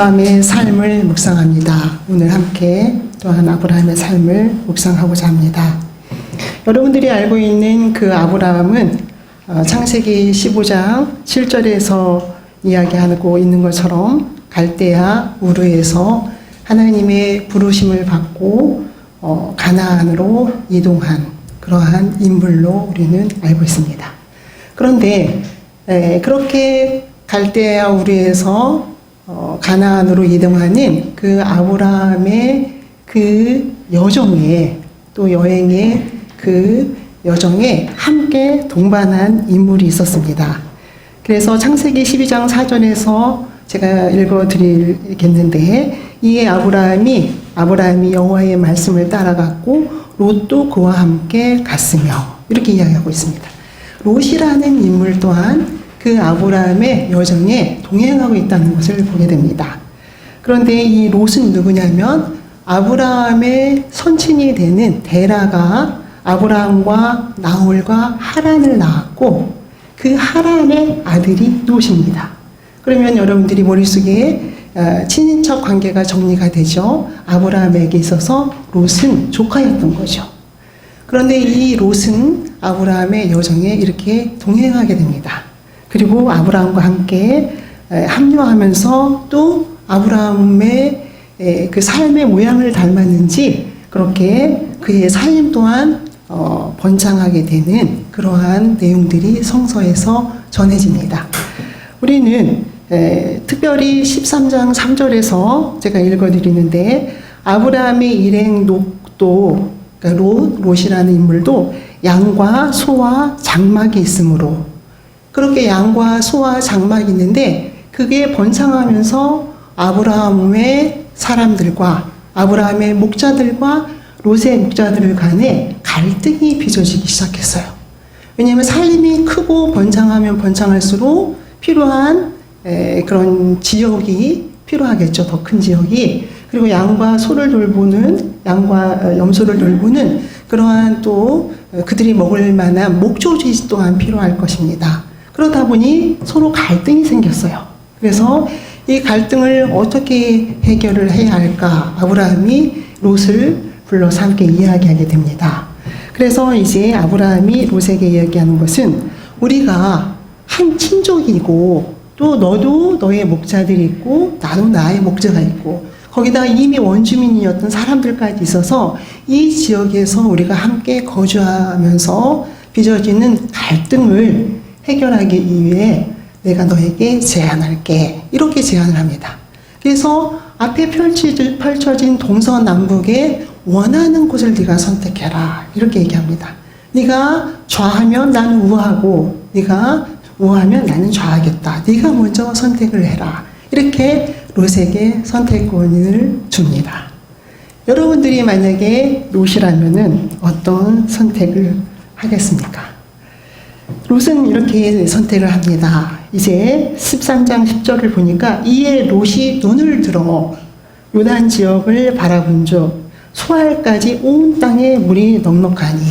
아브라함의 삶을 묵상합니다. 오늘 함께 또한 아브라함의 삶을 묵상하고자 합니다. 여러분들이 알고 있는 그 아브라함은 창세기 15장 7절에서 이야기하고 있는 것처럼 갈대아 우르에서 하나님의 부르심을 받고 가나안으로 이동한 그러한 인물로 우리는 알고 있습니다. 그런데 그렇게 갈대아 우르에서 가나안으로 이동하는 그 아브라함의 그 여정에 또 여행의 그 여정에 함께 동반한 인물이 있었습니다. 그래서 창세기 12장 4절에서 제가 읽어드리겠는데 이에 아브라함이 여호와의 말씀을 따라갔고 롯도 그와 함께 갔으며 이렇게 이야기하고 있습니다. 롯이라는 인물 또한 그 아브라함의 여정에 동행하고 있다는 것을 보게 됩니다. 그런데 이 롯은 누구냐면 아브라함의 선친이 되는 데라가 아브라함과 나홀과 하란을 낳았고 그 하란의 아들이 롯입니다. 그러면 여러분들이 머릿속에 친인척 관계가 정리가 되죠. 아브라함에게 있어서 롯은 조카였던 거죠. 그런데 이 롯은 아브라함의 여정에 이렇게 동행하게 됩니다. 그리고 아브라함과 함께 합류하면서 또 아브라함의 그 삶의 모양을 닮았는지 그렇게 그의 삶 또한 번창하게 되는 그러한 내용들이 성서에서 전해집니다. 우리는 특별히 13장 3절에서 제가 읽어드리는데 아브라함의 일행 롯도 그러니까 롯이라는 인물도 양과 소와 장막이 있으므로 그렇게 양과 소와 장막이 있는데 그게 번창하면서 아브라함의 사람들과 아브라함의 목자들과 롯의 목자들 간에 갈등이 빚어지기 시작했어요. 왜냐하면 삶이 크고 번창하면 번창할수록 필요한 그런 지역이 필요하겠죠. 더 큰 지역이. 그리고 양과 소를 돌보는 양과 염소를 돌보는 그러한 또 그들이 먹을 만한 목조지 또한 필요할 것입니다. 그러다 보니 서로 갈등이 생겼어요. 그래서 이 갈등을 어떻게 해결을 해야 할까? 아브라함이 롯을 불러서 함께 이야기하게 됩니다. 그래서 이제 아브라함이 롯에게 이야기하는 것은 우리가 한 친족이고 또 너도 너의 목자들이 있고 나도 나의 목자가 있고 거기다 이미 원주민이었던 사람들까지 있어서 이 지역에서 우리가 함께 거주하면서 빚어지는 갈등을 해결하기 위해 내가 너에게 제안할게. 이렇게 제안을 합니다. 그래서 앞에 펼쳐진 동서남북에 원하는 곳을 네가 선택해라. 이렇게 얘기합니다. 네가 좌하면 나는 우하고 네가 우하면 나는 좌하겠다. 네가 먼저 선택을 해라. 이렇게 롯에게 선택권을 줍니다. 여러분들이 만약에 롯이라면은 어떤 선택을 하겠습니까? 롯은 이렇게 선택을 합니다. 이제 13장 10절을 보니까 이에 롯이 눈을 들어 요단 지역을 바라본즉 소알까지 온 땅에 물이 넉넉하니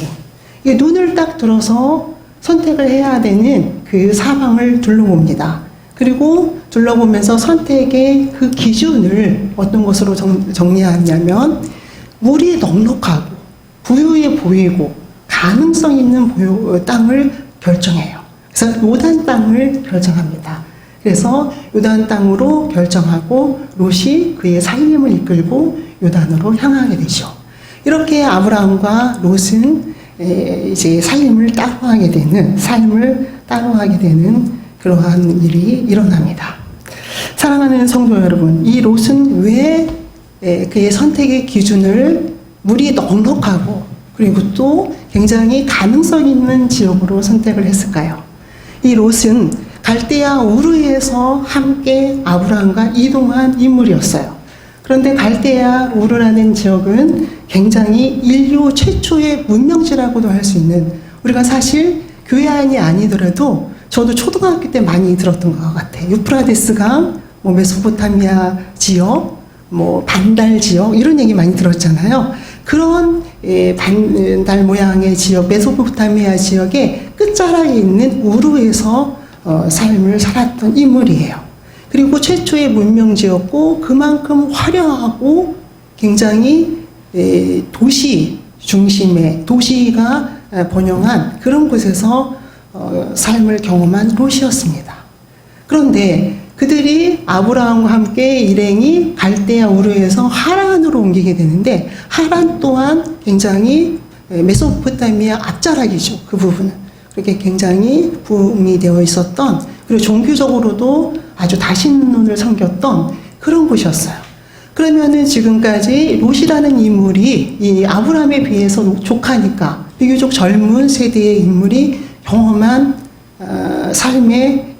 이 눈을 딱 들어서 선택을 해야 되는 그 사방을 둘러봅니다. 그리고 둘러보면서 선택의 그 기준을 어떤 것으로 정리하냐면 물이 넉넉하고 부유해 보이고 가능성 있는 땅을 결정해요. 그래서 요단 땅을 결정합니다. 그래서 요단 땅으로 결정하고 롯이 그의 삶을 이끌고 요단으로 향하게 되죠. 이렇게 아브라함과 롯은 이제 삶을 따로하게 되는 그러한 일이 일어납니다. 사랑하는 성도 여러분, 이 롯은 왜 그의 선택의 기준을 물이 넉넉하고 그리고 또 굉장히 가능성 있는 지역으로 선택을 했을까요? 이 롯은 갈대아 우르에서 함께 아브라함과 이동한 인물이었어요. 그런데 갈대아 우르라는 지역은 굉장히 인류 최초의 문명지라고도 할 수 있는 우리가 사실 교회 안이 아니더라도 저도 초등학교 때 많이 들었던 것 같아요. 유프라데스강, 메소포타미아 지역, 반달 지역 이런 얘기 많이 들었잖아요. 그런 반달 모양의 지역, 메소포타미아 지역의 끝자락에 있는 우르에서 삶을 살았던 인물이에요. 그리고 최초의 문명지였고 그만큼 화려하고 굉장히 도시 중심의 도시가 번영한 그런 곳에서 삶을 경험한 롯이었습니다. 그런데 그들이 아브라함과 함께 일행이 갈대아 우르에서 하란으로 옮기게 되는데 하란 또한 굉장히 메소포타미아 앞자락이죠. 그 부분은. 그렇게 굉장히 부흥이 되어 있었던 그리고 종교적으로도 아주 다신론을 섬겼던 그런 곳이었어요. 그러면은 지금까지 롯이라는 인물이 이 아브라함에 비해서 족하니까 비교적 젊은 세대의 인물이 경험한 삶의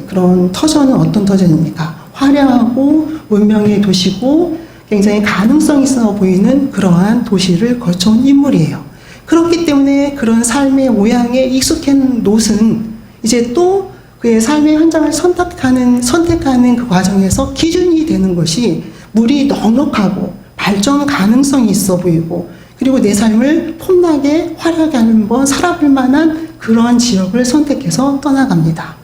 그런 터전은 어떤 터전입니까? 화려하고 문명의 도시고 굉장히 가능성 있어 보이는 그러한 도시를 거쳐온 인물이에요. 그렇기 때문에 그런 삶의 모양에 익숙한 롯은 이제 또 그의 삶의 현장을 선택하는 그 과정에서 기준이 되는 것이 물이 넉넉하고 발전 가능성이 있어 보이고 그리고 내 삶을 폼나게 화려하게 한번 살아볼 만한 그러한 지역을 선택해서 떠나갑니다.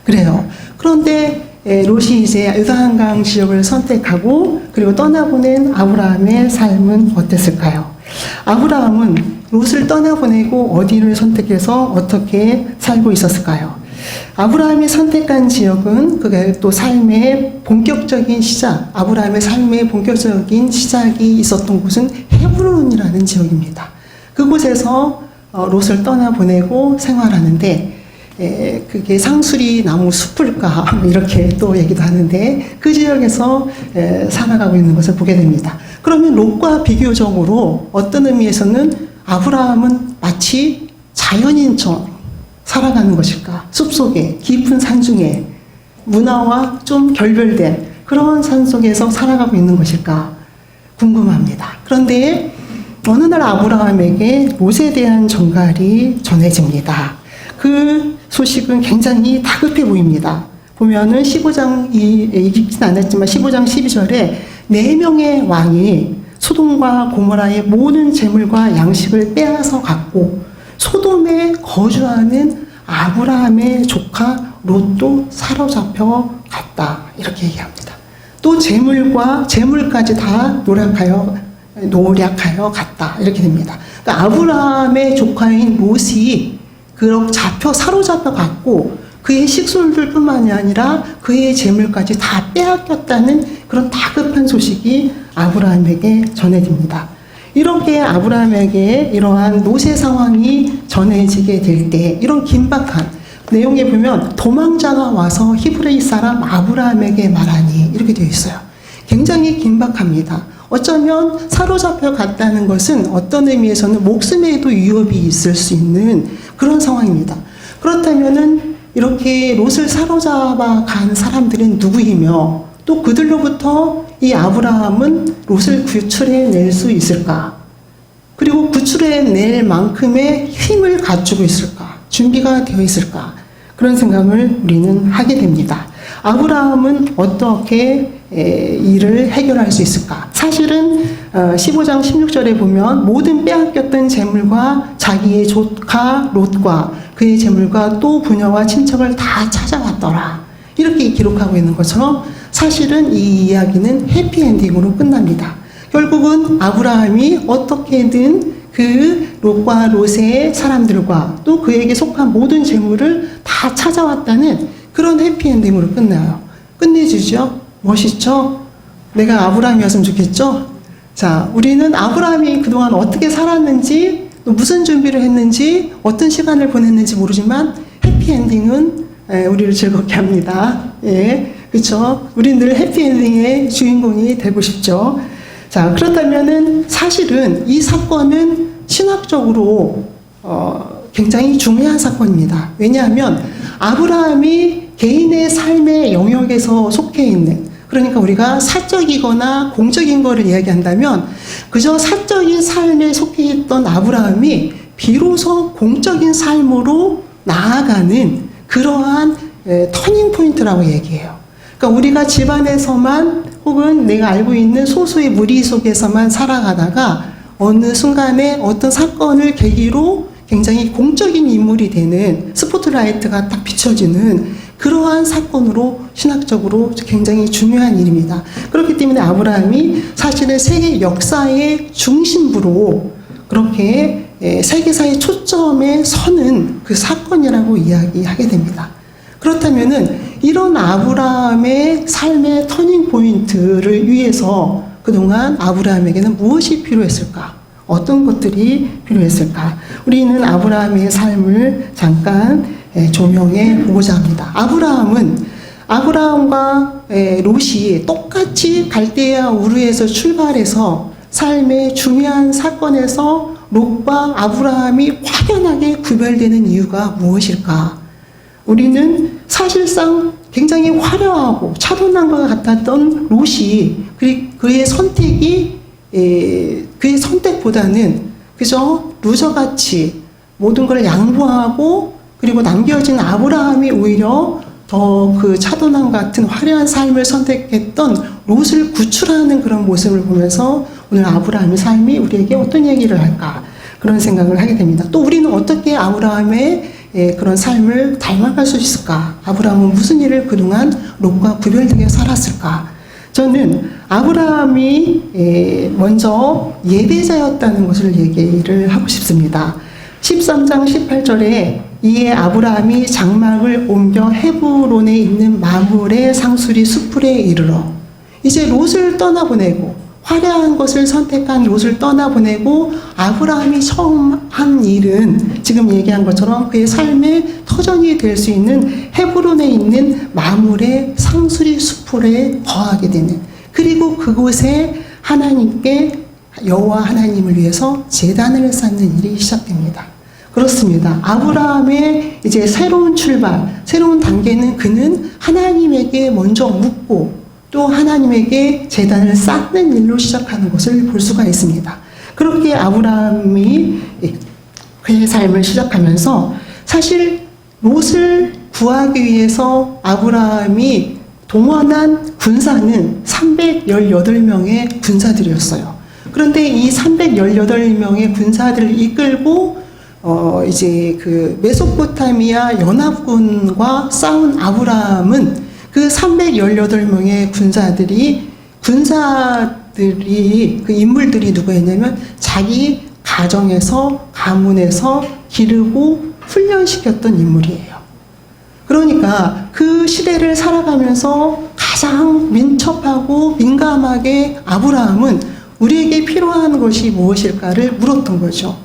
그래요. 그런데 롯이 이제 요단강 지역을 선택하고 그리고 떠나보낸 아브라함의 삶은 어땠을까요? 아브라함은 롯을 떠나보내고 어디를 선택해서 어떻게 살고 있었을까요? 아브라함이 선택한 지역은 그게 또 삶의 본격적인 시작, 아브라함의 삶의 본격적인 시작이 있었던 곳은 헤브론이라는 지역입니다. 그곳에서 롯을 떠나보내고 생활하는데 그게 상수리 나무 숲을까 이렇게 또 얘기도 하는데 그 지역에서 살아가고 있는 것을 보게 됩니다. 그러면 롯과 비교적으로 어떤 의미에서는 아브라함은 마치 자연인처럼 살아가는 것일까? 숲속에 깊은 산중에 문화와 좀 결별된 그런 산속에서 살아가고 있는 것일까? 궁금합니다. 그런데 어느 날 아브라함에게 롯에 대한 전갈이 전해집니다. 그 소식은 굉장히 다급해 보입니다. 보면은 15장, 읽진 않았지만 15장 12절에 4명의 왕이 소돔과 고모라의 모든 재물과 양식을 빼앗아 갔고 소돔에 거주하는 아브라함의 조카 롯도 사로잡혀 갔다. 이렇게 얘기합니다. 또 재물까지 다 노략하여 갔다. 이렇게 됩니다. 그러니까 아브라함의 조카인 롯이 사로잡혀 갔고 그의 식솔들뿐만이 아니라 그의 재물까지 다 빼앗겼다는 그런 다급한 소식이 아브라함에게 전해집니다. 이렇게 아브라함에게 이러한 노세 상황이 전해지게 될 때 이런 긴박한 내용에 보면 도망자가 와서 히브리 사람 아브라함에게 말하니 이렇게 되어 있어요. 굉장히 긴박합니다. 어쩌면 사로잡혀 갔다는 것은 어떤 의미에서는 목숨에도 위협이 있을 수 있는 그런 상황입니다. 그렇다면은 이렇게 롯을 사로잡아 간 사람들은 누구이며 또 그들로부터 이 아브라함은 롯을 구출해낼 수 있을까? 그리고 구출해낼 만큼의 힘을 갖추고 있을까? 준비가 되어 있을까? 그런 생각을 우리는 하게 됩니다. 아브라함은 어떻게 일을 해결할 수 있을까? 사실은 15장 16절에 보면 모든 빼앗겼던 재물과 자기의 조카 롯과 그의 재물과 또 부녀와 친척을 다 찾아왔더라. 이렇게 기록하고 있는 것처럼 사실은 이 이야기는 해피엔딩으로 끝납니다. 결국은 아브라함이 어떻게든 그 롯과 롯의 사람들과 또 그에게 속한 모든 재물을 다 찾아왔다는 그런 해피엔딩으로 끝나요. 끝내주죠? 멋있죠? 내가 아브라함이었으면 좋겠죠? 자, 우리는 아브라함이 그동안 어떻게 살았는지, 또 무슨 준비를 했는지, 어떤 시간을 보냈는지 모르지만 해피엔딩은 우리를 즐겁게 합니다. 예, 그렇죠? 우리는 늘 해피엔딩의 주인공이 되고 싶죠. 자, 그렇다면은 사실은 이 사건은 신학적으로 굉장히 중요한 사건입니다. 왜냐하면 아브라함이 개인의 삶의 영역에서 속해 있는, 그러니까 우리가 사적이거나 공적인 거를 이야기한다면 그저 사적인 삶에 속해 있던 아브라함이 비로소 공적인 삶으로 나아가는 그러한 터닝 포인트라고 얘기해요. 그러니까 우리가 집안에서만 혹은 내가 알고 있는 소수의 무리 속에서만 살아가다가 어느 순간에 어떤 사건을 계기로 굉장히 공적인 인물이 되는 스포트라이트가 딱 비춰지는 그러한 사건으로 신학적으로 굉장히 중요한 일입니다. 그렇기 때문에 아브라함이 사실은 세계 역사의 중심부로 그렇게 세계사의 초점에 서는 그 사건이라고 이야기하게 됩니다. 그렇다면은 이런 아브라함의 삶의 터닝 포인트를 위해서 그동안 아브라함에게는 무엇이 필요했을까? 어떤 것들이 필요했을까? 우리는 아브라함의 삶을 잠깐 조명해 보고자 합니다. 아브라함과 롯이 똑같이 갈대아 우르에서 출발해서 삶의 중요한 사건에서 롯과 아브라함이 확연하게 구별되는 이유가 무엇일까? 우리는 사실상 굉장히 화려하고 차분한 것 같았던 롯이 그의 선택보다는 그저 루저같이 모든 걸 양보하고 그리고 남겨진 아브라함이 오히려 더 그 차분함 같은 화려한 삶을 선택했던 롯을 구출하는 그런 모습을 보면서 오늘 아브라함의 삶이 우리에게 어떤 얘기를 할까 그런 생각을 하게 됩니다. 또 우리는 어떻게 아브라함의 그런 삶을 닮아갈 수 있을까? 아브라함은 무슨 일을 그동안 롯과 구별되게 살았을까? 저는 아브라함이 먼저 예배자였다는 것을 얘기를 하고 싶습니다. 13장 18절에 이에 아브라함이 장막을 옮겨 헤브론에 있는 마므레 상수리 수풀에 이르러 이제 롯을 떠나보내고 화려한 것을 선택한 롯을 떠나보내고 아브라함이 처음 한 일은 지금 얘기한 것처럼 그의 삶의 터전이 될 수 있는 헤브론에 있는 마므레 상수리 수풀에 거하게 되는 그리고 그곳에 하나님께 여호와 하나님을 위해서 제단을 쌓는 일이 시작됩니다. 그렇습니다. 아브라함의 이제 새로운 출발, 새로운 단계는 그는 하나님에게 먼저 묻고 또 하나님에게 제단을 쌓는 일로 시작하는 것을 볼 수가 있습니다. 그렇게 아브라함이 그의 삶을 시작하면서 사실 롯을 구하기 위해서 아브라함이 동원한 군사는 318명의 군사들이었어요. 그런데 이 318명의 군사들을 이끌고 이제 그 메소포타미아 연합군과 싸운 아브라함은 그 318명의 군사들이 그 인물들이 누구였냐면 자기 가정에서 가문에서 기르고 훈련시켰던 인물이에요. 그러니까 그 시대를 살아가면서 가장 민첩하고 민감하게 아브라함은 우리에게 필요한 것이 무엇일까를 물었던 거죠.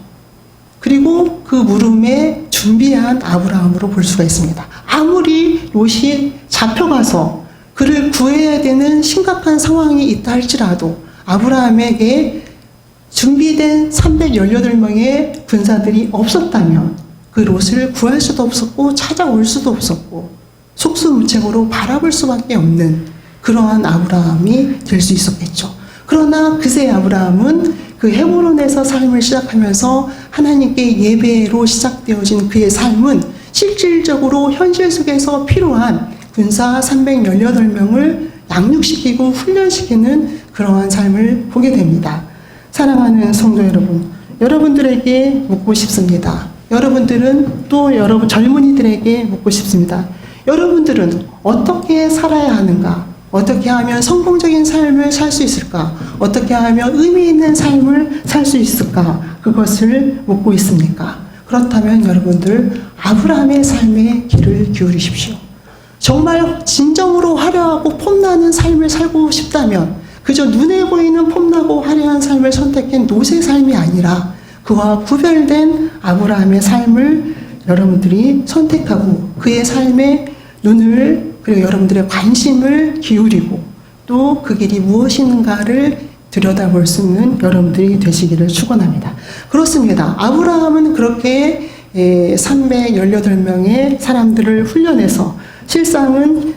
그리고 그 물음에 준비한 아브라함으로 볼 수가 있습니다. 아무리 롯이 잡혀가서 그를 구해야 되는 심각한 상황이 있다 할지라도 아브라함에게 준비된 318명의 군사들이 없었다면 그 롯을 구할 수도 없었고 찾아올 수도 없었고 속수무책으로 바라볼 수밖에 없는 그러한 아브라함이 될 수 있었겠죠. 그러나 그새 아브라함은 그 헤브론에서 삶을 시작하면서 하나님께 예배로 시작되어진 그의 삶은 실질적으로 현실 속에서 필요한 군사 318명을 양육시키고 훈련시키는 그러한 삶을 보게 됩니다. 사랑하는 성도 여러분, 여러분들에게 묻고 싶습니다. 여러분들은 또 여러분 젊은이들에게 묻고 싶습니다. 여러분들은 어떻게 살아야 하는가? 어떻게 하면 성공적인 삶을 살 수 있을까? 어떻게 하면 의미 있는 삶을 살 수 있을까? 그것을 묻고 있습니까? 그렇다면 여러분들 아브라함의 삶에 귀를 기울이십시오. 정말 진정으로 화려하고 폼나는 삶을 살고 싶다면 그저 눈에 보이는 폼나고 화려한 삶을 선택한 롯의 삶이 아니라 그와 구별된 아브라함의 삶을 여러분들이 선택하고 그의 삶에 눈을 그리고 여러분들의 관심을 기울이고 또 그 길이 무엇인가를 들여다볼 수 있는 여러분들이 되시기를 축원합니다. 그렇습니다. 아브라함은 그렇게 318명의 사람들을 훈련해서 실상은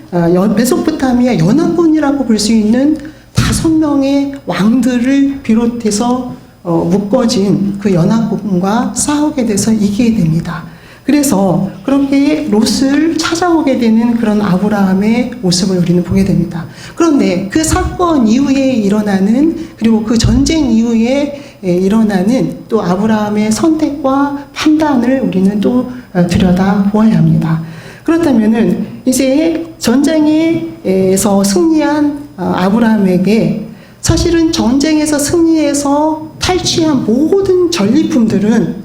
메소포타미아 연합군이라고 볼 수 있는 5명의 왕들을 비롯해서 묶어진 그 연합군과 싸우게 돼서 이기게 됩니다. 그래서 그렇게 롯을 찾아오게 되는 그런 아브라함의 모습을 우리는 보게 됩니다. 그런데 그 사건 이후에 일어나는 그리고 그 전쟁 이후에 일어나는 또 아브라함의 선택과 판단을 우리는 또 들여다보아야 합니다. 그렇다면은 이제 전쟁에서 승리한 아브라함에게 사실은 전쟁에서 승리해서 탈취한 모든 전리품들은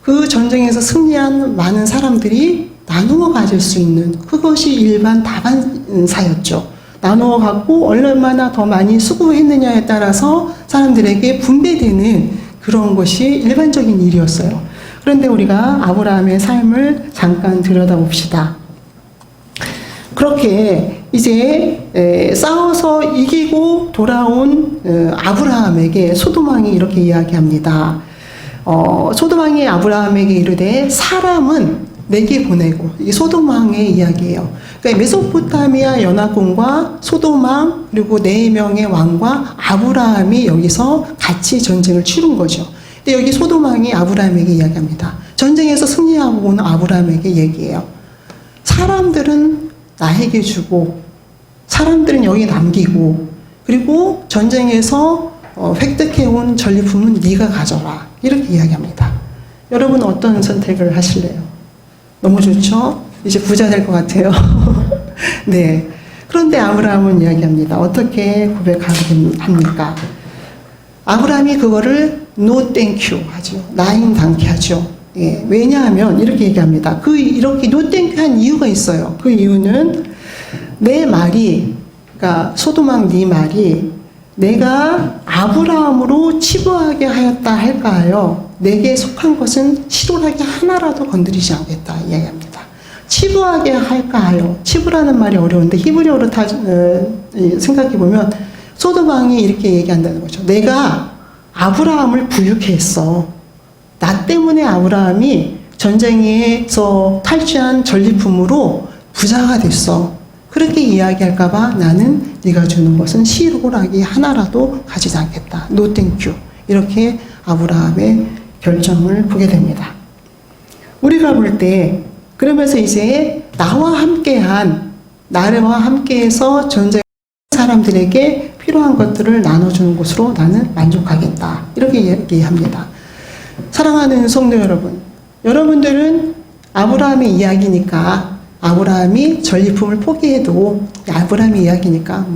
그 전쟁에서 승리한 많은 사람들이 나누어 가질 수 있는 그것이 일반 다반사였죠. 나누어 갖고 얼마나 더 많이 수고했느냐에 따라서 사람들에게 분배되는 그런 것이 일반적인 일이었어요. 그런데 우리가 아브라함의 삶을 잠깐 들여다봅시다. 그렇게 이제 싸워서 이기고 돌아온 아브라함에게 소돔왕이 이렇게 이야기합니다. 소돔왕이 아브라함에게 이르되 사람은 내게 보내고, 이게 소돔왕의 이야기예요. 그러니까 메소포타미아 연합군과 소돔왕 그리고 4명의 왕과 아브라함이 여기서 같이 전쟁을 치른 거죠. 근데 여기 소돔왕이 아브라함에게 이야기합니다. 전쟁에서 승리하고 온 아브라함에게 얘기해요. 사람들은 나에게 주고 사람들은 여기 남기고 그리고 전쟁에서 획득해온 전리품은 네가 가져라, 이렇게 이야기합니다. 여러분 어떤 선택을 하실래요? 너무 좋죠? 이제 부자 될 것 같아요. 네. 그런데 아브라함은 이야기합니다. 어떻게 고백합니까? 아브라함이 그거를 no thank you 하죠. 나인 당케 하죠. 예. 왜냐하면 이렇게 얘기합니다. 이렇게 no thank you 한 이유가 있어요. 그 이유는 내 말이, 그러니까 소돔왕 네 말이 내가 아브라함으로 치부하게 하였다 할까하여 내게 속한 것은 실오라기 하나라도 건드리지 않겠다 이야기합니다. 치부하게 할까하여, 치부라는 말이 어려운데 히브리어로 생각해보면 소돔왕이 이렇게 얘기한다는 거죠. 내가 아브라함을 부유케 했어. 나 때문에 아브라함이 전쟁에서 탈취한 전리품으로 부자가 됐어. 그렇게 이야기할까봐 나는 네가 주는 것은 실오라기 하나라도 가지지 않겠다. No thank you. 이렇게 아브라함의 결정을 보게 됩니다. 우리가 볼 때 그러면서 이제 나와 함께해서 전쟁 사람들에게 필요한 것들을 나눠주는 것으로 나는 만족하겠다. 이렇게 얘기합니다. 사랑하는 성도 여러분, 여러분들은 아브라함의 이야기니까 아브라함이 전리품을 포기해도 아브라함의 이야기니까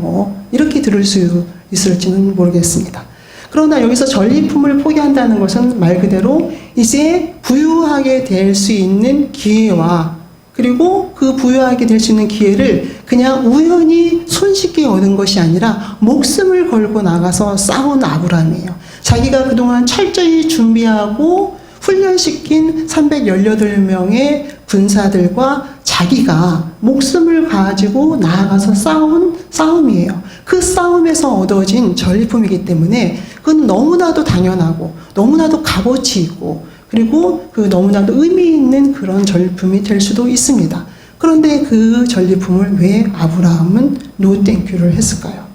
이렇게 들을 수 있을지는 모르겠습니다. 그러나 여기서 전리품을 포기한다는 것은 말 그대로 이제 부유하게 될 수 있는 기회와 그리고 그 부유하게 될 수 있는 기회를 그냥 우연히 손쉽게 얻은 것이 아니라 목숨을 걸고 나가서 싸운 아브라함이에요. 자기가 그동안 철저히 준비하고 훈련시킨 318명의 군사들과 자기가 목숨을 가지고 나아가서 싸운 싸움이에요. 그 싸움에서 얻어진 전리품이기 때문에 그건 너무나도 당연하고 너무나도 값어치 있고 그리고 그 너무나도 의미 있는 그런 전리품이 될 수도 있습니다. 그런데 그 전리품을 왜 아브라함은 노 땡큐를 했을까요?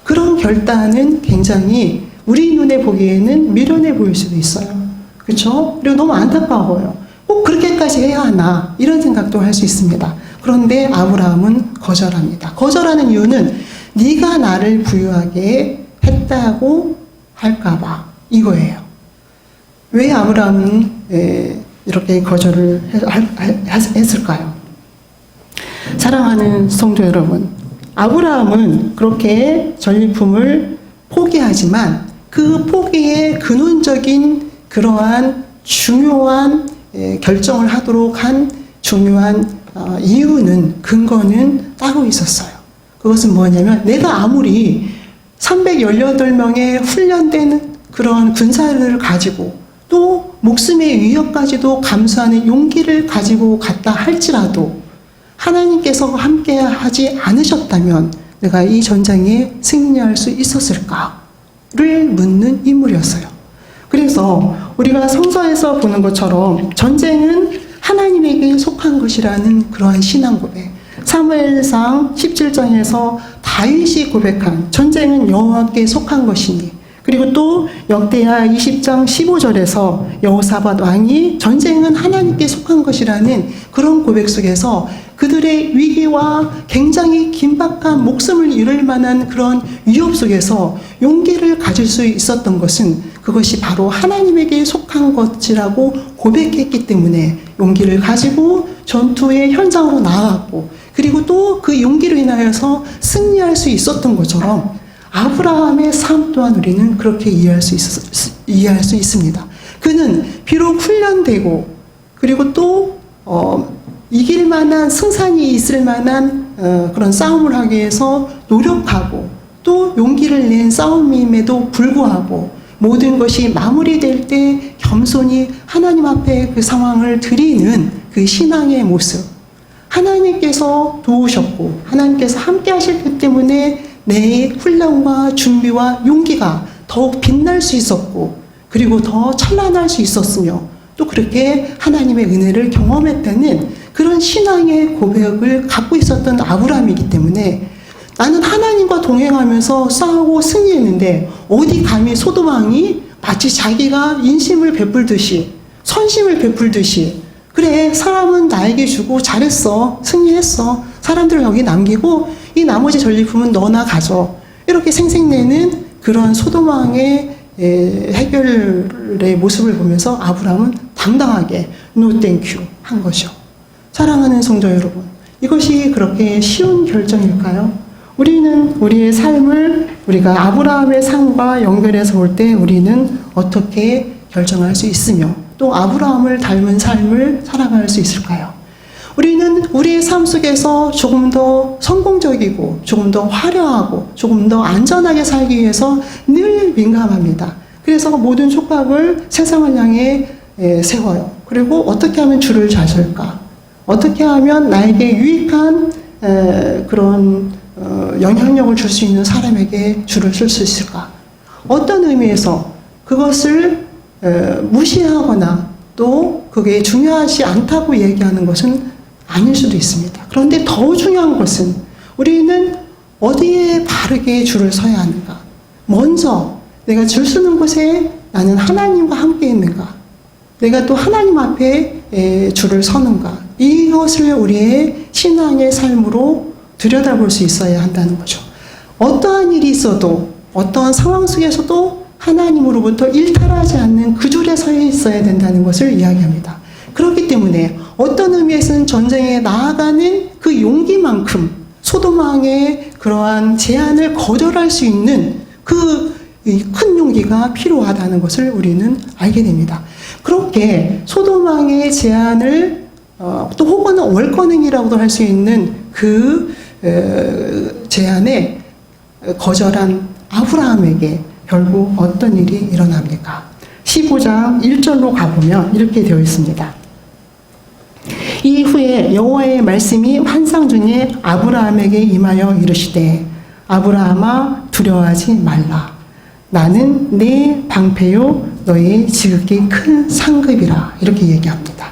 그런 결단은 굉장히 우리 눈에 보기에는 미련해 보일 수도 있어요. 그렇죠? 그리고 너무 안타까워요. 꼭 그렇게까지 해야 하나 이런 생각도 할 수 있습니다. 그런데 아브라함은 거절합니다. 거절하는 이유는 네가 나를 부유하게 했다고 할까봐 이거예요. 왜 아브라함은 이렇게 거절을 했을까요? 사랑하는 성도 여러분, 아브라함은 그렇게 전리품을 포기하지만 그 포기의 근원적인 그러한 중요한 결정을 하도록 한 중요한 이유는 근거는 따로 있었어요. 그것은 뭐냐면 내가 아무리 318명의 훈련된 그런 군사를 가지고 또 목숨의 위협까지도 감수하는 용기를 가지고 갔다 할지라도 하나님께서 함께 하지 않으셨다면 내가 이 전쟁에 승리할 수 있었을까를 묻는 인물이었어요. 그래서 우리가 성서에서 보는 것처럼 전쟁은 하나님에게 속한 것이라는 그러한 신앙 고백. 사무엘상 17장에서 다윗이 고백한 전쟁은 여호와께 속한 것이니, 그리고 또 역대하 20장 15절에서 여호사밧 왕이 전쟁은 하나님께 속한 것이라는 그런 고백 속에서 그들의 위기와 굉장히 긴박한 목숨을 잃을 만한 그런 위협 속에서 용기를 가질 수 있었던 것은 그것이 바로 하나님에게 속한 것이라고 고백했기 때문에 용기를 가지고 전투의 현장으로 나아갔고, 그리고 또 그 용기로 인하여서 승리할 수 있었던 것처럼 아브라함의 삶 또한 우리는 그렇게 이해할 수 있습니다. 그는 비록 훈련되고 그리고 또 이길 만한 승산이 있을 만한 그런 싸움을 하기 위해서 노력하고 또 용기를 낸 싸움임에도 불구하고 모든 것이 마무리될 때 겸손히 하나님 앞에 그 상황을 드리는 그 신앙의 모습, 하나님께서 도우셨고 하나님께서 함께 하셨기 때문에 내 훈련과 준비와 용기가 더욱 빛날 수 있었고 그리고 더 찬란할 수 있었으며 또 그렇게 하나님의 은혜를 경험했다는 그런 신앙의 고백을 갖고 있었던 아브라함이기 때문에 나는 하나님과 동행하면서 싸우고 승리했는데 어디 감히 소돔 왕이 마치 자기가 인심을 베풀듯이 선심을 베풀듯이 그래 사람은 나에게 주고 잘했어 승리했어 사람들을 여기 남기고 이 나머지 전리품은 너나 가져 이렇게 생색내는 그런 소돔 왕의 해결의 모습을 보면서 아브라함은 당당하게 No thank you 한 것이요. 사랑하는 성도 여러분, 이것이 그렇게 쉬운 결정일까요? 우리는 우리의 삶을 우리가 아브라함의 삶과 연결해서 볼 때 우리는 어떻게 결정할 수 있으며 또 아브라함을 닮은 삶을 살아갈 수 있을까요? 우리는 우리의 삶 속에서 조금 더 성공적이고 조금 더 화려하고 조금 더 안전하게 살기 위해서 늘 민감합니다. 그래서 모든 촉각을 세상을 향해 세워요. 그리고 어떻게 하면 줄을 잘 설까? 어떻게 하면 나에게 유익한 그런 영향력을 줄 수 있는 사람에게 줄을 쓸 수 있을까? 어떤 의미에서 그것을 무시하거나 또 그게 중요하지 않다고 얘기하는 것은 아닐 수도 있습니다. 그런데 더 중요한 것은 우리는 어디에 바르게 줄을 서야 하는가? 먼저 내가 줄 서는 곳에 나는 하나님과 함께 있는가? 내가 또 하나님 앞에 줄을 서는가? 이것을 우리의 신앙의 삶으로 들여다볼 수 있어야 한다는 거죠. 어떠한 일이 있어도 어떠한 상황 속에서도 하나님으로부터 일탈하지 않는 그 줄에 서 있어야 된다는 것을 이야기합니다. 그렇기 때문에 어떤 의미에서는 전쟁에 나아가는 그 용기만큼 소돔 왕의 그러한 제안을 거절할 수 있는 그 큰 용기가 필요하다는 것을 우리는 알게 됩니다. 그렇게 소돔 왕의 제안을 또 혹은 월권행이라고도 할 수 있는 그 제안에 거절한 아브라함에게 결국 어떤 일이 일어납니까? 15장 1절로 가보면 이렇게 되어 있습니다. 이후에 여호와의 말씀이 환상 중에 아브라함에게 임하여 이르시되 아브라함아 두려워하지 말라. 나는 내 방패요 너의 지극히 큰 상급이라. 이렇게 얘기합니다.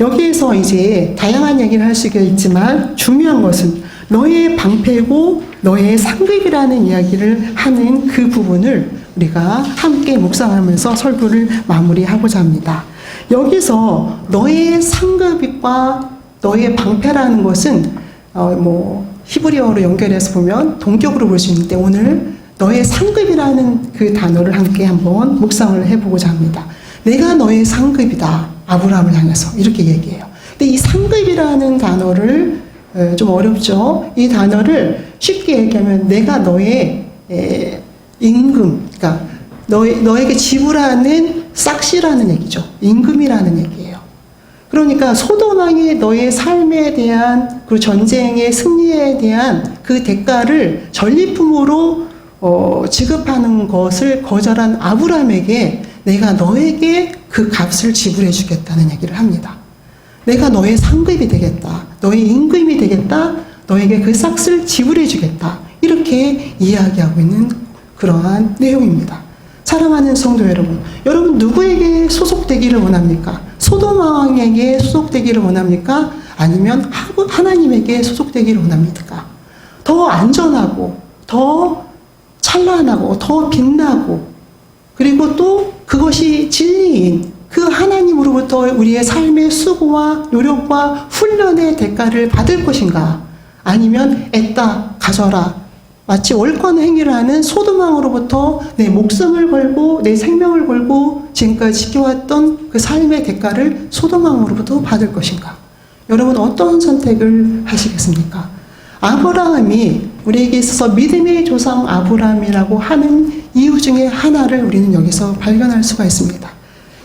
여기에서 이제 다양한 얘기를 할 수가 있지만 중요한 것은 너의 방패고 너의 상급이라는 이야기를 하는 그 부분을 우리가 함께 묵상하면서 설교를 마무리하고자 합니다. 여기서 너의 상급과 너의 방패라는 것은 히브리어로 연결해서 보면 동격으로 볼 수 있는데 오늘 너의 상급이라는 그 단어를 함께 한번 묵상을 해보고자 합니다. 내가 너의 상급이다. 아브라함을 향해서 이렇게 얘기해요. 근데 이 상급이라는 단어를 좀 어렵죠. 이 단어를 쉽게 얘기하면 내가 너의 임금, 그러니까 너에게 지불하는 싹시라는 얘기죠. 임금이라는 얘기예요. 그러니까 소돔 왕이 너의 삶에 대한 그 전쟁의 승리에 대한 그 대가를 전리품으로 지급하는 것을 거절한 아브라함에게 내가 너에게 그 값을 지불해 주겠다는 얘기를 합니다. 내가 너의 상급이 되겠다. 너의 임금이 되겠다. 너에게 그 싹을 지불해 주겠다. 이렇게 이야기하고 있는 그러한 내용입니다. 사랑하는 성도 여러분, 여러분 누구에게 소속되기를 원합니까? 소돔 왕에게 소속되기를 원합니까? 아니면 하나님에게 소속되기를 원합니까? 더 안전하고 더 찬란하고 더 빛나고 그리고 또 그것이 진리인 그 하나님으로부터 우리의 삶의 수고와 노력과 훈련의 대가를 받을 것인가? 아니면 애따 가져라 마치 월권 행위를 하는 소돔 왕으로부터 내 목숨을 걸고 내 생명을 걸고 지금까지 지켜왔던 그 삶의 대가를 소돔 왕으로부터 받을 것인가? 여러분 어떤 선택을 하시겠습니까? 아브라함이 우리에게 있어서 믿음의 조상 아브라함이라고 하는 이유 중에 하나를 우리는 여기서 발견할 수가 있습니다.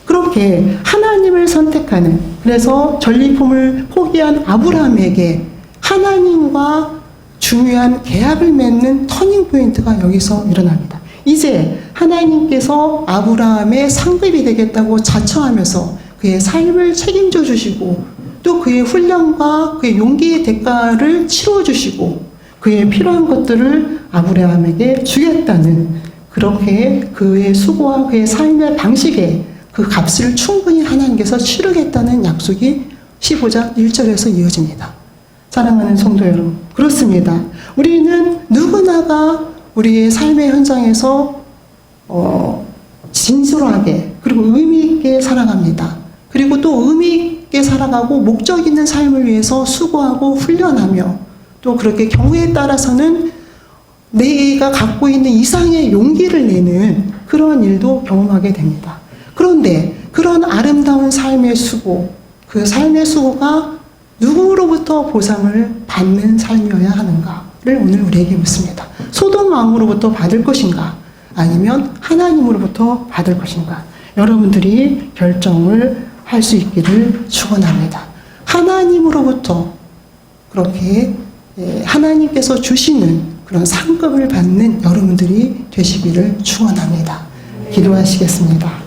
그렇게 하나님을 선택하는, 그래서 전리품을 포기한 아브라함에게 하나님과 중요한 계약을 맺는 터닝 포인트가 여기서 일어납니다. 이제 하나님께서 아브라함의 상급이 되겠다고 자처하면서 그의 삶을 책임져 주시고 또 그의 훈련과 그의 용기의 대가를 치러 주시고 그의 필요한 것들을 아브라함에게 주겠다는, 그렇게 그의 수고와 그의 삶의 방식에 그 값을 충분히 하나님께서 치르겠다는 약속이 15장 1절에서 이어집니다. 사랑하는 성도 여러분, 그렇습니다. 우리는 누구나가 우리의 삶의 현장에서 진솔하게 그리고 의미 있게 살아갑니다. 그리고 또 의미 있게 살아가고 목적 있는 삶을 위해서 수고하고 훈련하며 또 그렇게 경우에 따라서는 내가 갖고 있는 이상의 용기를 내는 그런 일도 경험하게 됩니다. 그런데 그런 아름다운 삶의 수고, 그 삶의 수고가 누구로부터 보상을 받는 삶이어야 하는가를 오늘 우리에게 묻습니다. 소돔 왕으로부터 받을 것인가? 아니면 하나님으로부터 받을 것인가? 여러분들이 결정을 할 수 있기를 축원합니다. 하나님으로부터 그렇게 하나님께서 주시는 그런 상급을 받는 여러분들이 되시기를 축원합니다. 기도하시겠습니다.